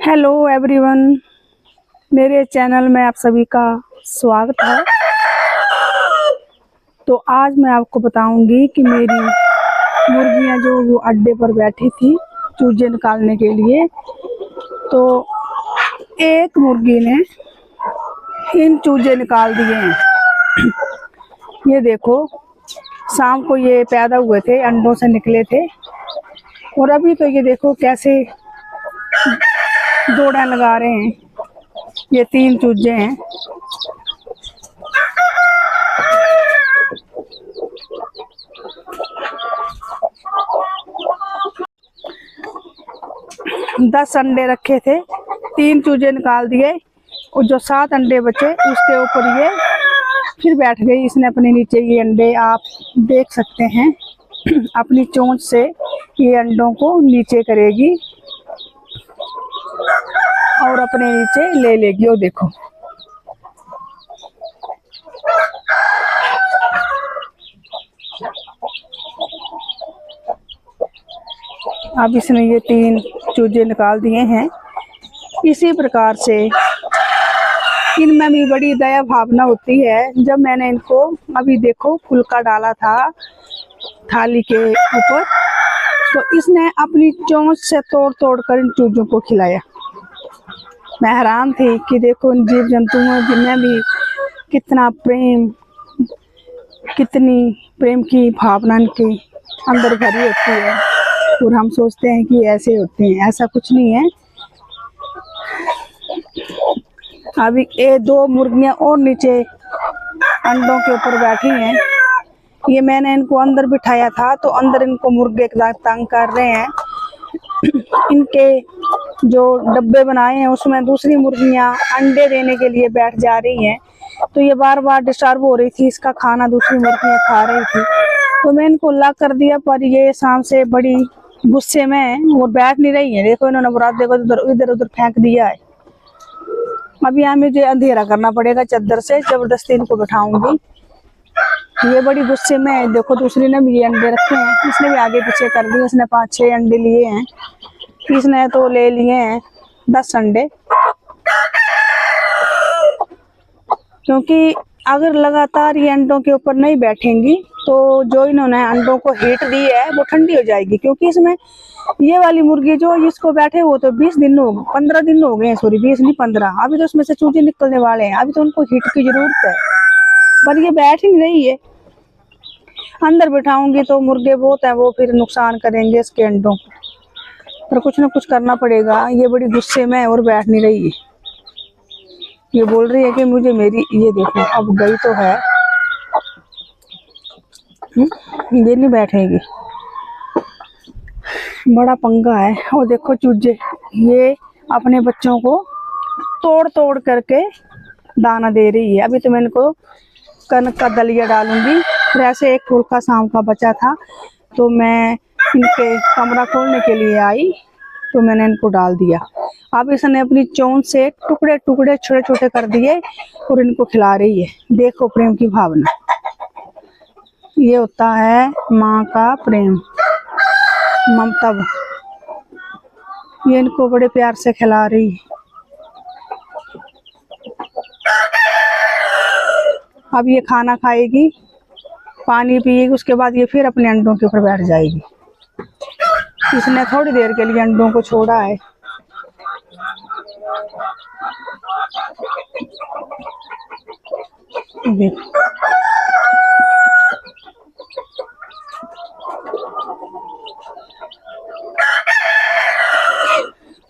Hello everyone, मेरे channel में आप सभी का स्वागत है। तो आज मैं आपको बताऊंगी कि मेरी मुर्गियां जो वो अड्डे पर बैठी थी चूजे निकालने के लिए, तो एक मुर्गी ने इन चूजे निकाल दिए हैं। ये देखो, शाम को ये पैदा हुए थे, अंडों से निकले थे और अभी तो ये देखो कैसे दौड़ा लगा रहे हैं। ये 3 चूजे हैं। दस अंडे रखे थे, 3 चूजे निकाल दिए और जो 7 अंडे बचे उसके ऊपर ये फिर बैठ गई। इसने अपने नीचे ये अंडे आप देख सकते हैं। अपनी चोंच से ये अंडों को नीचे करेगी और अपने नीचे ले लेगी। और देखो, अब इसने ये 3 चूजे निकाल दिए हैं। इसी प्रकार से इनमें भी बड़ी दया भावना होती है। जब मैंने इनको अभी देखो फुल्का डाला था थाली के ऊपर, तो इसने अपनी चोंच से तोड़ तोड़ कर इन चूजों को खिलाया। मैं हैरान थी कि देखो इन जीव जंतुओं जिनमें भी कितना प्रेम, कितनी प्रेम की भावना इनके अंदर भरी होती है। और हम सोचते हैं कि ऐसे होते हैं, ऐसा कुछ नहीं है। अभी ये 2 मुर्गियां और नीचे अंडों के ऊपर बैठी हैं। ये मैंने इनको अंदर बिठाया था, तो अंदर इनको मुर्गे तंग कर रहे हैं। इनके जो डब्बे बनाए हैं उसमें दूसरी मुर्गियां अंडे देने के लिए बैठ जा रही हैं, तो ये बार बार डिस्टर्ब हो रही थी। इसका खाना दूसरी मुर्गियां खा रही थी, तो मैं इनको लॉक कर दिया। पर ये शाम से बड़ी गुस्से में है और बैठ नहीं रही है। देखो इन्होंने बुरा देखो इधर उधर फेंक दिया है। अभी यहाँ मुझे अंधेरा करना पड़ेगा, चादर से जबरदस्ती इनको बैठाऊंगी। ये बड़ी गुस्से में है। देखो दूसरी ने भी ये अंडे रखे हैं, इसने भी आगे पीछे कर दिए। इसने 5-6 अंडे लिए हैं, इसने तो ले लिए हैं 10 अंडे। क्योंकि अगर लगातार ये अंडों के ऊपर नहीं बैठेंगी तो जो इन्होंने अंडों को हीट दी है वो ठंडी हो जाएगी। क्योंकि इसमें ये वाली मुर्गी जो इसको बैठे वो तो 20 दिन हो 15 दिन हो गए हैं, सॉरी 20 नहीं 15। अभी तो उसमें से चूजे निकलने वाले हैं, अभी तो उनको हीट की जरूरत है, पर ये बैठ ही नहीं रही है। अंदर बिठाऊंगी तो मुर्गे बहुत है, वो फिर नुकसान करेंगे इसके अंडों को, पर कुछ ना कुछ करना पड़ेगा। ये बड़ी गुस्से में है और बैठ नहीं रही है। ये बोल रही है कि मुझे मेरी, ये देखो अब गई तो है, ये नहीं बैठेगी। बड़ा पंगा है। और देखो चूजे ये अपने बच्चों को तोड़ तोड़ करके दाना दे रही है। अभी तो मैं इनको कनक का दलिया डालूंगी। वैसे एक फुल्का शाम का बचा था, तो मैं इनके कमरा खोलने के लिए आई, तो मैंने इनको डाल दिया। अब इसने अपनी चोंच से टुकड़े टुकड़े छोटे छोटे कर दिए और इनको खिला रही है। देखो प्रेम की भावना, ये होता है माँ का प्रेम, ममता। ये इनको बड़े प्यार से खिला रही है। अब ये खाना खाएगी, पानी पिएगी, उसके बाद ये फिर अपने अंडों के ऊपर बैठ जाएगी। इसने थोड़ी देर के लिए अंडों को छोड़ा है।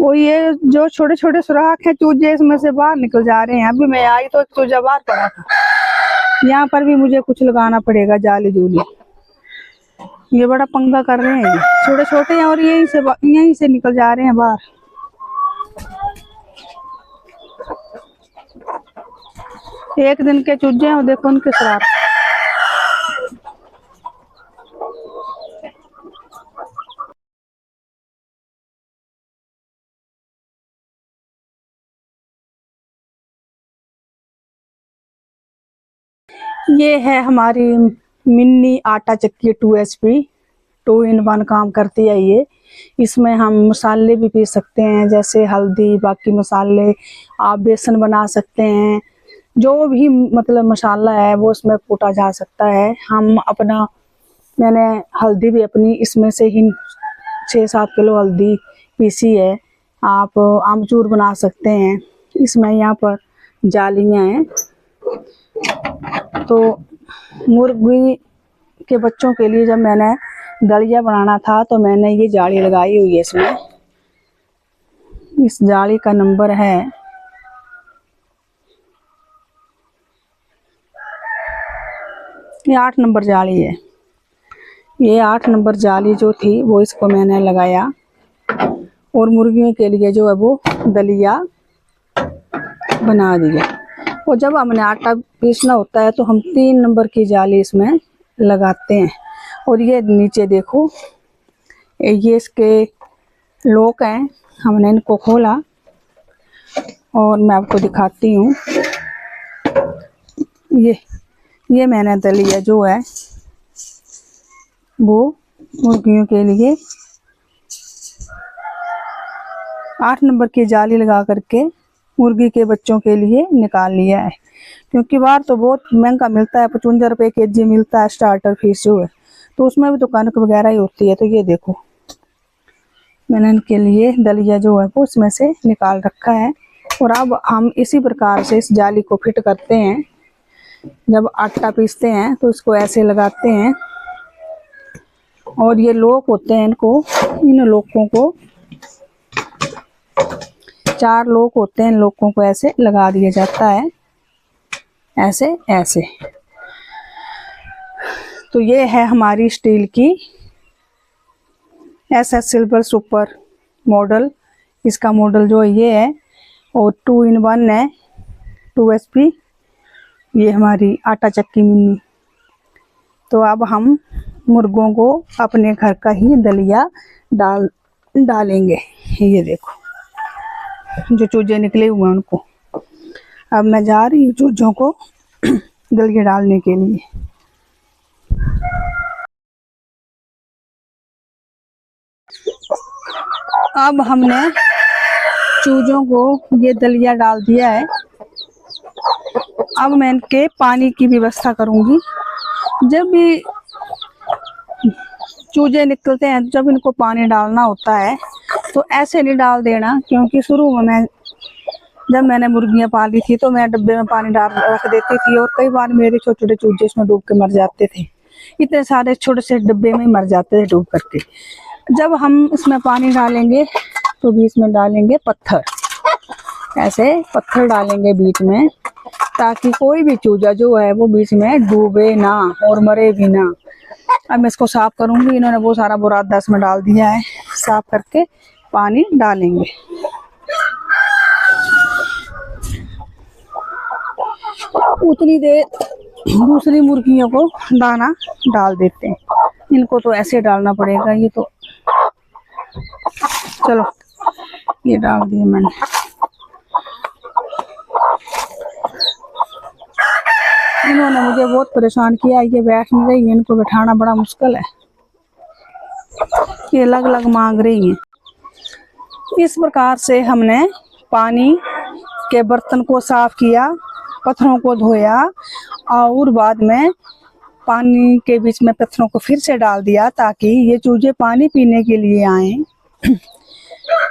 वो ये जो छोटे छोटे सुराख है चूजे, इसमें से बाहर निकल जा रहे हैं। अभी मैं आई तो एक चूजा बाहर पड़ा था। यहाँ पर भी मुझे कुछ लगाना पड़ेगा, जाली जूली। ये बड़ा पंगा कर रहे हैं, छोटे छोटे हैं और यहीं से निकल जा रहे हैं बाहर। एक दिन के चूजे हैं, देखो उनके शराब। ये है हमारी मिनी आटा चक्की 2 HP। 2 in 1 काम करती है ये। इसमें हम मसाले भी पीस सकते हैं, जैसे हल्दी, बाकी मसाले, आप बेसन बना सकते हैं, जो भी मतलब मसाला है वो इसमें कूटा जा सकता है। हम अपना, मैंने हल्दी भी अपनी इसमें से ही 6-7 किलो हल्दी पीसी है। आप आमचूर बना सकते हैं। इसमें यहाँ पर जालियाँ हैं, तो मुर्गी के बच्चों के लिए जब मैंने दलिया बनाना था तो मैंने ये जाली लगाई हुई है इसमें। इस जाली का नंबर है, ये 8 नंबर जाली है। ये 8 नंबर जाली जो थी वो इसको मैंने लगाया, और मुर्गियों के लिए जो है वो दलिया बना दिया। और जब हमने आटा पीसना होता है तो हम 3 नंबर की जाली इसमें लगाते हैं। और ये नीचे देखो, ये इसके लॉक हैं, हमने इनको खोला और मैं आपको दिखाती हूँ। ये मैंने दलिया जो है वो मुर्गियों के लिए 8 नंबर की जाली लगा करके मुर्गी के बच्चों के लिए निकाल लिया है। क्योंकि बाहर तो बहुत महंगा मिलता है, 55 रुपये kg मिलता है स्टार्टर फीस जो है, तो उसमें भी तो कनक वगैरह ही होती है। तो ये देखो, मैंने इनके लिए दलिया जो है वो इसमें से निकाल रखा है। और अब हम इसी प्रकार से इस जाली को फिट करते हैं। जब आटा पीसते हैं तो इसको ऐसे लगाते हैं, और ये लोक होते हैं, इन लोकों को 4 लोक होते हैं, इन लोकों को ऐसे लगा दिया जाता है, ऐसे ऐसे। तो ये है हमारी स्टील की SS सिल्वर सुपर मॉडल। इसका मॉडल जो ये है, और 2 in 1 है, 2 SP। ये हमारी आटा चक्की मिनी। तो अब हम मुर्गों को अपने घर का ही दलिया डालेंगे। ये देखो, जो चूजे निकले हुए हैं उनको अब मैं जा रही हूँ चूजों को दलिया डालने के लिए। अब हमने चूजों को ये दलिया डाल दिया है। अब मैं इनके पानी की व्यवस्था करूंगी। जब भी चूजे निकलते हैं, जब इनको पानी डालना होता है तो ऐसे नहीं डाल देना, क्योंकि शुरू में जब मैंने मुर्गियां पाली थी तो मैं डब्बे में पानी डाल रख देती थी, और कई बार मेरे छोटे छोटे चूजे इसमें डूब के मर जाते थे। इतने सारे छोटे से डब्बे में मर जाते थे डूब करके। जब हम इसमें पानी डालेंगे तो बीच में डालेंगे पत्थर, ऐसे पत्थर डालेंगे बीच में, ताकि कोई भी चूजा जो है वो बीच में डूबे ना और मरे भी ना। अब मैं इसको साफ करूंगी। इन्होंने बहुत सारा बुरादा इसमें डाल दिया है, साफ करके पानी डालेंगे। उतनी देर दूसरी मुर्गियों को दाना डाल देते हैं। इनको तो ऐसे डालना पड़ेगा। ये तो चलो, ये डाल दिया मैंने। इन्होंने मुझे बहुत परेशान किया। ये बैठ नहीं रही है, इनको बैठाना बड़ा मुश्किल है। ये अलग अलग मांग रही है। इस प्रकार से हमने पानी के बर्तन को साफ किया, पत्थरों को धोया, और बाद में पानी के बीच में पत्थरों को फिर से डाल दिया, ताकि ये चूजे पानी पीने के लिए आए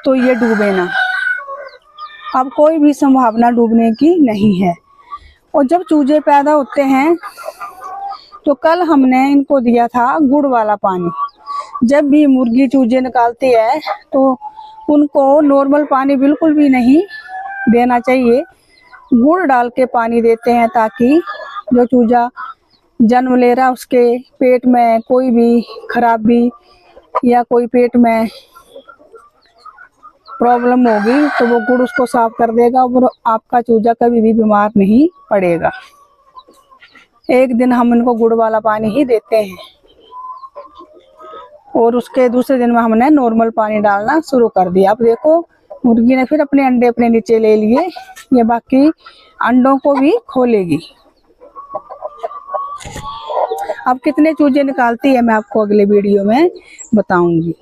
तो ये डूबे ना। अब कोई भी संभावना डूबने की नहीं है। और जब चूजे पैदा होते हैं तो कल हमने इनको दिया था गुड़ वाला पानी। जब भी मुर्गी चूजे निकालती है तो उनको नॉर्मल पानी बिल्कुल भी नहीं देना चाहिए, गुड़ डाल के पानी देते हैं, ताकि जो चूजा जन्म ले रहा उसके पेट में कोई भी खराबी या कोई पेट में प्रॉब्लम होगी तो वो गुड़ उसको साफ कर देगा, और आपका चूजा कभी भी बीमार नहीं पड़ेगा। एक दिन हम इनको गुड़ वाला पानी ही देते हैं, और उसके दूसरे दिन में हमने नॉर्मल पानी डालना शुरू कर दिया। अब देखो, मुर्गी ने फिर अपने अंडे अपने नीचे ले लिए। ये बाकी अंडों को भी खोलेगी। अब कितने चूजे निकालती है मैं आपको अगले वीडियो में बताऊंगी।